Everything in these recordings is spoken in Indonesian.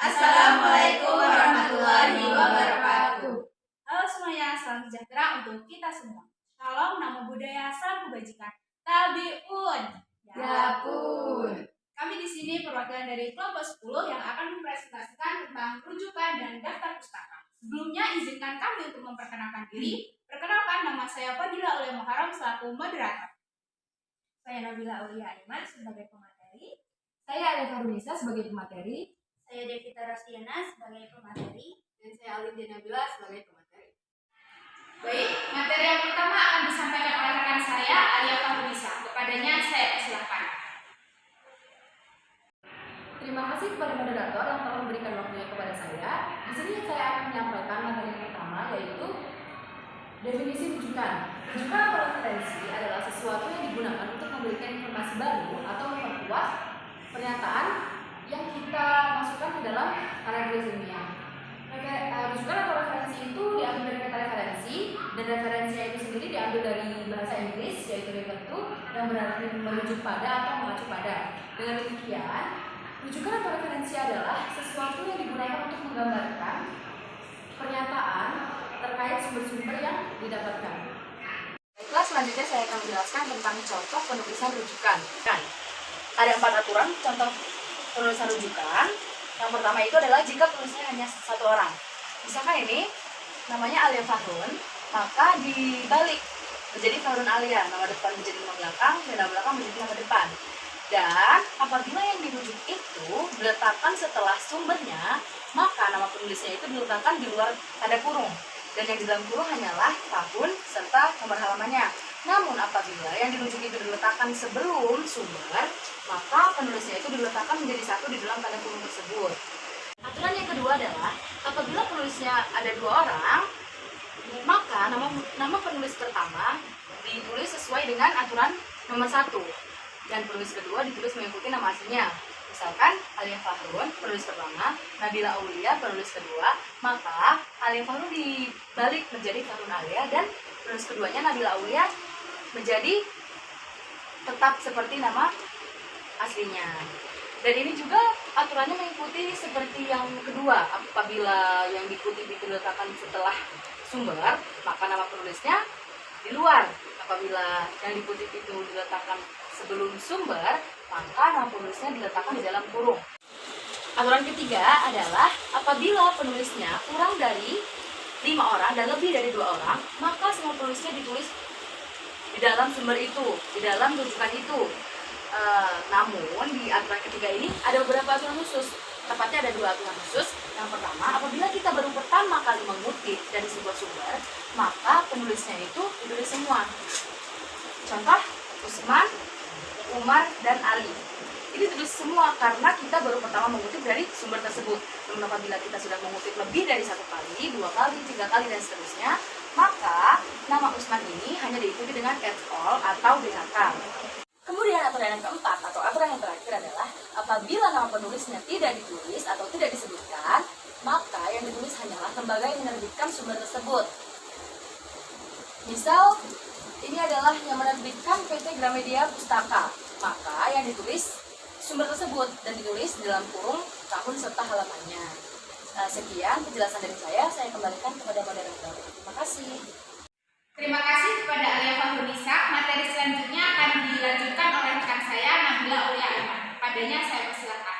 Assalamualaikum warahmatullahi wabarakatuh. Halo semuanya, salam sejahtera untuk kita semua. Shalom, nama budaya, salam kebajikan. Tabiun. Ya pun. Kami di sini perwakilan dari kelompok 10 yang akan mempresentasikan tentang rujukan dan daftar pustaka. Sebelumnya izinkan kami untuk memperkenalkan diri. Perkenalkan, nama saya Fadila Aulia Muharram selaku moderator. Saya Nabila Aulia Aiman sebagai pemateri. Saya Alif Harunisa sebagai pemateri. Saya Devita Rostiana sebagai pemateri. Dan saya Alin Nabila sebagai pemateri. Baik, materi yang pertama akan disampaikan oleh rekan saya, Alia Farunisa. Kepadanya saya persilakan. Terima kasih kepada moderator yang telah memberikan waktunya kepada saya. Di sini saya akan menyampaikan materi yang pertama, yaitu definisi rujukan. Rujukan atau referensi adalah sesuatu yang digunakan untuk memberikan informasi baru atau memperkuat pernyataan yang kita masukkan ke dalam karya tulis ilmiah. Rujukan atau referensi itu diambil dari kata referensi, dan referensinya itu sendiri diambil dari bahasa Inggris, yaitu refer to, yang berarti merujuk pada atau mengacu pada. Dengan demikian, rujukan atau referensi adalah sesuatu yang digunakan untuk menggambarkan pernyataan terkait sumber-sumber yang didapatkan. Baiklah, selanjutnya saya akan menjelaskan tentang contoh penulisan rujukan. Ada 4 aturan contoh penulisan rujukan. Yang pertama itu adalah jika penulisnya hanya satu orang. Misalkan ini namanya Alia Fahrun, maka dibalik menjadi Fahrun Alia, nama depan menjadi nama belakang dan nama belakang menjadi nama depan. Dan apabila yang dirujuk itu diletakkan setelah sumbernya, maka nama penulisnya itu diletakkan di luar tanda kurung, dan yang di dalam kurung hanyalah tahun serta nomor halamannya. Namun apabila yang dirujuk itu diletakkan sebelum sumber, maka penulisnya itu diletakkan menjadi satu di dalam tanda kurung tersebut. Aturan yang kedua adalah apabila penulisnya ada 2 orang, maka nama penulis pertama ditulis sesuai dengan aturan nomor 1, dan penulis kedua ditulis mengikuti nama aslinya. Misalkan Alia Fahrun penulis pertama, Nabila Aulia penulis kedua, maka Alia Fahrun dibalik menjadi Fahrun Alia, dan penulis keduanya Nabila Aulia menjadi tetap seperti nama aslinya. Dan ini juga aturannya mengikuti seperti yang kedua. Apabila yang dikutip itu diletakkan setelah sumber, maka nama penulisnya di luar. Apabila yang dikutip itu diletakkan sebelum sumber, maka nama penulisnya diletakkan di dalam kurung. Aturan ketiga adalah apabila penulisnya kurang dari 5 orang dan lebih dari 2 orang, maka semua penulisnya ditulis di dalam sumber itu, di dalam rujukan itu. Namun di aturan ketiga ini ada beberapa aturan khusus. Tepatnya ada 2 aturan khusus. Yang pertama, apabila kita baru pertama kali mengutip dari sebuah sumber, maka penulisnya itu ditulis semua. Contoh, Usman, Umar, dan Ali. Ini ditulis semua karena kita baru pertama mengutip dari sumber tersebut. Namun apabila kita sudah mengutip lebih dari 1 kali, 2 kali, 3 kali, dan seterusnya, maka nama Usman ini hanya diikuti dengan at all atau DHK. Kemudian aturan yang keempat atau aturan yang terakhir adalah apabila nama penulisnya tidak ditulis atau tidak disebutkan, maka yang ditulis hanyalah lembaga yang menerbitkan sumber tersebut. Misal, ini adalah yang menerbitkan PT Gramedia Pustaka, maka yang ditulis sumber tersebut dan ditulis di dalam kurung tahun serta halamannya. Sekian penjelasan dari saya kembalikan kepada moderator. Terima kasih. Terima kasih kepada Alia Farunisa. Materi selanjutnya akan dilanjutkan oleh rekan saya, Nabila Aulia Aiman. Padanya saya persilakan.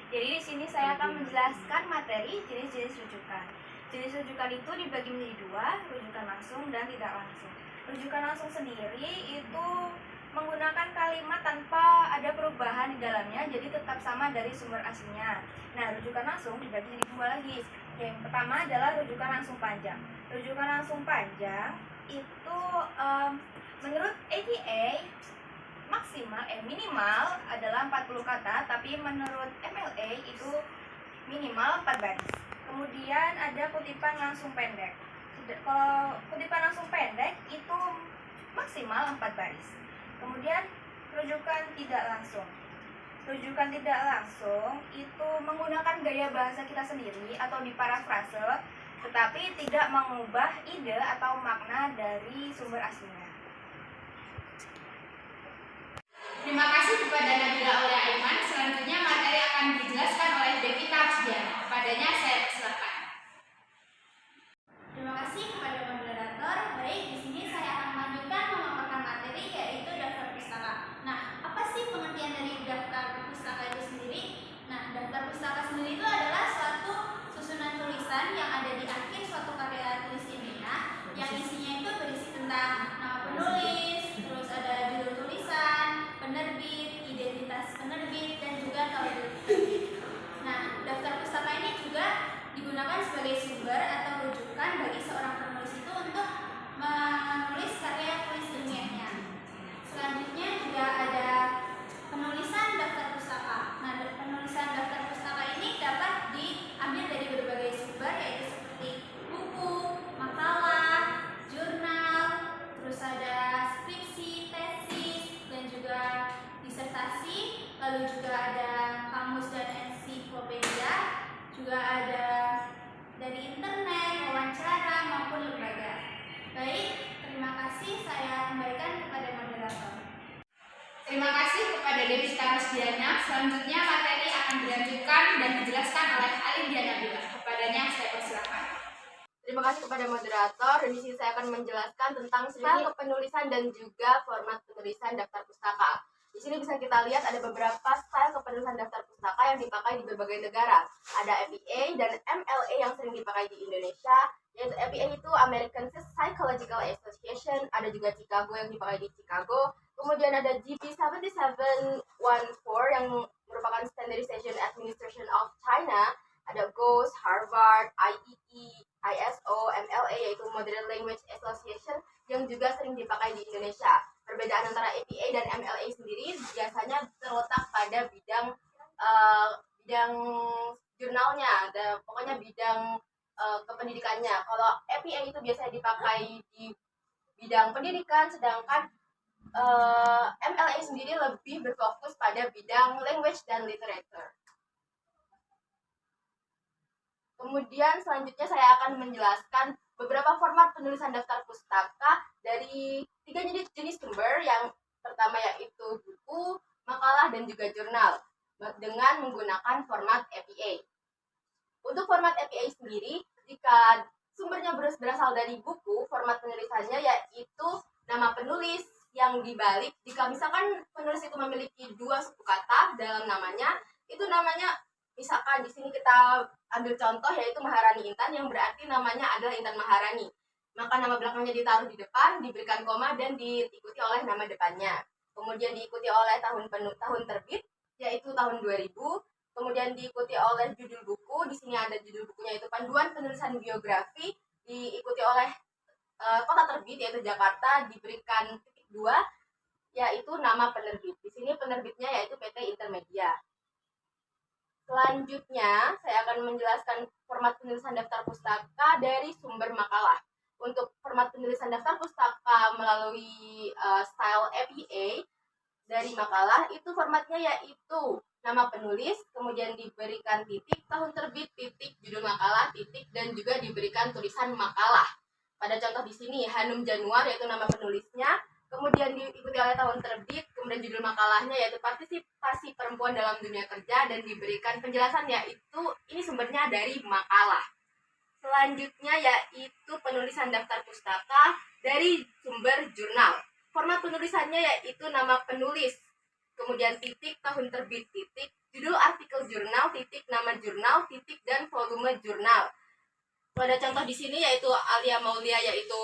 Jadi di sini saya akan menjelaskan materi jenis-jenis rujukan. Jenis rujukan itu dibagi menjadi 2, rujukan langsung dan tidak langsung. Rujukan langsung sendiri itu menggunakan kalimat tanpa ada perubahan di dalamnya, jadi tetap sama dari sumber aslinya. Nah, rujukan langsung dibagi jadi 2 lagi. Yang pertama adalah rujukan langsung panjang. Rujukan langsung panjang itu menurut APA minimal adalah 40 kata, tapi menurut MLA itu minimal 4 baris. Kemudian ada kutipan langsung pendek. Kalau kutipan langsung pendek itu maksimal 4 baris. Kemudian rujukan tidak langsung. Rujukan tidak langsung itu menggunakan gaya bahasa kita sendiri atau diparafrase, tetapi tidak mengubah ide atau makna dari sumber aslinya. Terima kasih kepada Nabila Aulia Aiman. Selanjutnya materi akan akan dijelaskan oleh Devita Rusdiana. Kepadanya saya persilakan. Terima kasih kepada moderator. Baik, di sini saya akan melanjutkan memaparkan materi yaitu daftar pustaka. Nah, apa sih pengertian dari daftar pustaka itu sendiri? Nah, daftar pustaka sendiri itu adalah suatu susunan tulisan yang ada di akhir suatu karya tulis ilmiah yang isinya itu berisi tentang nama penulis, terus ada judul tulisan, penerbit, identitas penerbit, dan juga tahun terbit. Nah, daftar pustaka ini juga digunakan sebagai sumber atau rujukan bagi seorang penulis itu untuk menulis karya tulis ilmiahnya. Selanjutnya juga ada penulisan daftar pustaka. Nah, penulisan daftar pustaka ini dapat diambil dari berbagai sumber yaitu seperti buku, makalah, jurnal, terus ada skripsi, tesis, dan juga disertasi, lalu juga ada kamus dan ensiklopedia, juga ada dari internet, wawancara, maupun lembaga. Baik, terima kasih. Saya kembalikan kepada moderator. Terima kasih kepada Devita Rusdiana. Selanjutnya materi akan dilanjutkan dan dijelaskan oleh Alindia Nabila. Kepadanya saya persilakan. Terima kasih kepada moderator. Di sini saya akan menjelaskan tentang style kepenulisan dan juga format penulisan daftar pustaka. Di sini bisa kita lihat ada beberapa style kepenulisan daftar pustaka yang dipakai di berbagai negara. Ada APA dan MLA yang sering dipakai di Indonesia. Yaitu APA itu American Psychological Association, ada juga Chicago yang dipakai di Chicago. Kemudian ada GP 7714 yang merupakan Standardization Administration of China. Ada GOS, Harvard, IEE, ISO, MLA yaitu Modern Language Association yang juga sering dipakai di Indonesia. Perbedaan antara APA dan MLA sendiri biasanya terletak pada bidang jurnalnya, pokoknya bidang kependidikannya. Kalau APA itu biasanya dipakai di bidang pendidikan, sedangkan MLA sendiri lebih berfokus pada bidang language dan literature. Kemudian selanjutnya saya akan menjelaskan beberapa format penulisan daftar pustaka dari 3 jenis sumber. Yang pertama yaitu buku, makalah, dan juga jurnal dengan menggunakan format APA. Untuk format APA sendiri, jika sumbernya berasal dari buku, format penulisannya yaitu nama penulis yang dibalik. Jika misalkan penulis itu memiliki 2 suku kata dalam namanya, itu namanya, misalkan di sini kita ambil contoh yaitu Maharani Intan, yang berarti namanya adalah Intan Maharani. Maka nama belakangnya ditaruh di depan, diberikan koma, dan diikuti oleh nama depannya. Kemudian diikuti oleh tahun terbit, yaitu tahun 2000. Kemudian diikuti oleh judul buku. Di sini ada judul bukunya yaitu Panduan Penulisan Biografi. Diikuti oleh kota terbit yaitu Jakarta, diberikan titik 2 yaitu nama penerbit. Di sini penerbitnya yaitu PT Intermedia. Selanjutnya, saya akan menjelaskan format penulisan daftar pustaka dari sumber makalah. Untuk format penulisan daftar pustaka melalui style APA dari makalah, itu formatnya yaitu nama penulis, kemudian diberikan titik, tahun terbit, titik, judul makalah, titik, dan juga diberikan tulisan makalah. Pada contoh di sini, Hanum Januar yaitu nama penulisnya, kemudian diikuti oleh tahun terbit, kemudian judul makalahnya yaitu Partisipasi Perempuan dalam Dunia Kerja, dan diberikan penjelasan yaitu ini sumbernya dari makalah. Selanjutnya yaitu penulisan daftar pustaka dari sumber jurnal. Format penulisannya yaitu nama penulis, kemudian titik, tahun terbit, titik, judul artikel jurnal, titik, nama jurnal, titik, dan volume jurnal. Pada contoh di sini yaitu Alia Maulia yaitu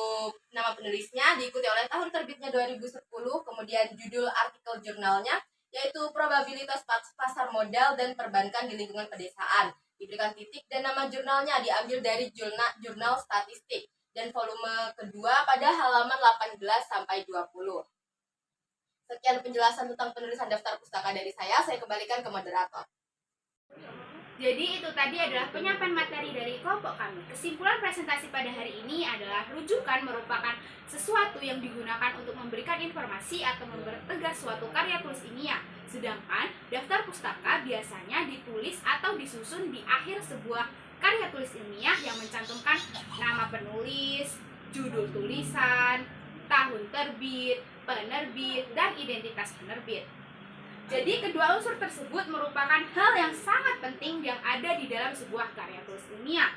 nama penulisnya, diikuti oleh tahun terbitnya 2010, kemudian judul artikel jurnalnya yaitu Probabilitas Pasar Modal dan Perbankan di Lingkungan Pedesaan. Diberikan titik, dan nama jurnalnya diambil dari jurnal statistik, dan volume kedua pada halaman 18 sampai 20. Sekian penjelasan tentang penulisan daftar pustaka dari saya kembalikan ke moderator. Jadi itu tadi adalah penyampaian materi dari kelompok kami. Kesimpulan presentasi pada hari ini adalah rujukan merupakan sesuatu yang digunakan untuk memberikan informasi atau mempertegas suatu karya tulis ilmiah. Sedangkan daftar pustaka biasanya ditulis atau disusun di akhir sebuah karya tulis ilmiah yang mencantumkan nama penulis, judul tulisan, tahun terbit, penerbit, dan identitas penerbit. Jadi kedua unsur tersebut merupakan hal yang sangat penting yang ada di dalam sebuah karya tulis ilmiah.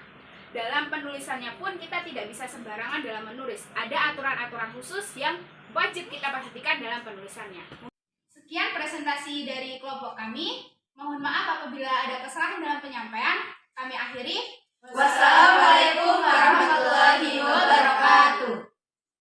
Dalam penulisannya pun kita tidak bisa sembarangan dalam menulis. Ada aturan-aturan khusus yang wajib kita perhatikan dalam penulisannya. Sekian presentasi dari kelompok kami. Mohon maaf apabila ada kesalahan dalam penyampaian. Kami akhiri.